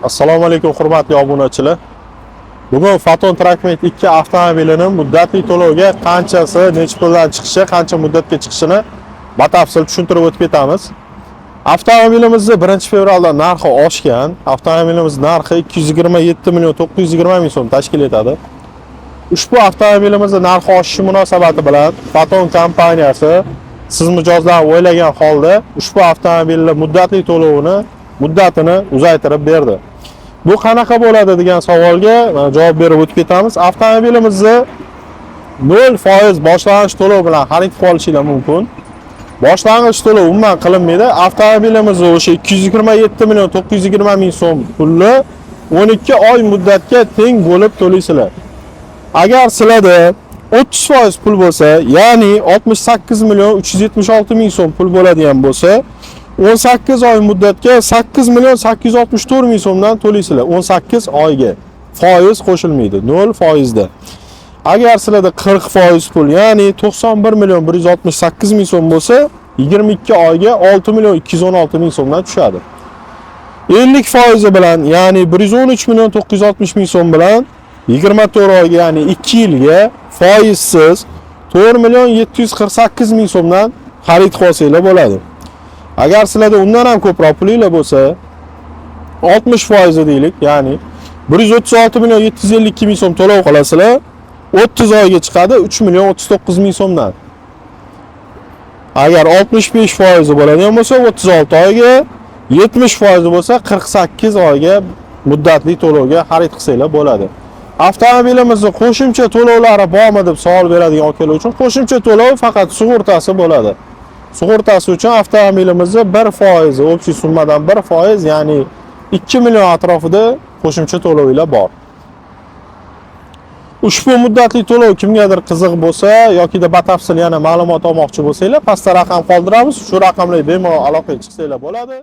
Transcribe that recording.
Assalomu alaykum hurmatli obunachilar. Bugun Foton Trackmate 2 avtomobilining muddatli to'lovga qanchasi, necha puldan chiqishi, qancha muddatga chiqishini batafsil tushuntirib o'tib ketamiz. Avtomobilimizni 1-fevralda narxi oshgan. Avtomobilimiz narxi 227 million 920 ming so'm tashkil etadi. Ushbu avtomobilimizning narxi oshishi munosabati bilan Foton kompaniyasi siz mijozlarni o'ylagan holda ushbu avtomobilning muddatli to'lovini muddatini uzaytirib berdi. Bu qanaqa bo'ladi degan savolga javob berib o'tib ketamiz. Avtomobilimizni 0% boshlang'ich to'lov bilan xarid qilib olishingiz mumkin. Boshlang'ich to'lov umuman qilinmaydi. Avtomobilimizni o'sha 227 million 920 ming so'm pulni 12 oy muddatga teng bo'lib to'laysizlar. Agar sizlarda 30% pul bo'lsa, ya'ni 68 million 376 ming so'm pul bo'ladigan bo'lsa, 18 oy muddatga 8 million 864 ming so'mdan to'laysizlar. 18 oyga. Foiz qo'shilmaydi, 0% da. Agar sizlarda 40% pul, ya'ni 91 million 168 ming so'm bo'lsa, 22 oyga 6 million 216 ming so'mdan tushadi. 50% bilan, ya'ni 113 million 960 ming so'm bilan 24 oyga, ya'ni 2 yilga foizsiz 4 million 748 ming so'mdan xarid qilsanglar bo'ladi. Agar sizlarda undan ham ko'proq pulinglar bo'lsa, 60% deylik, ya'ni 136 million 752 ming so'm to'lov qilasizlar, 30 oyga chiqadi 3 million 39 ming so'mdan. Agar 65% bo'ladigan bo'lsa, 36 oyga, 70% bo'lsa 48 oyga muddatli to'lovga xarid qilsanglar bo'ladi. Avtomobilimizning qo'shimcha to'lovlari bormi deb savol beradigan akalar uchun qo'shimcha to'lov faqat sug'urtasi bo'ladi. Sug'urtasi uchun avtomobilimizni 1% общий summadan 1%, ya'ni 2 million atrofida qo'shimcha to'lovlar bor. Ushbu muddatli to'lov kimgadir qiziq bo'lsa yoki da batafsil yana ma'lumot olmoqchi bo'lsanglar, pastda raqam qoldiramiz. Shu raqamlarga bemalol aloqaga chiqsanglar bo'ladi.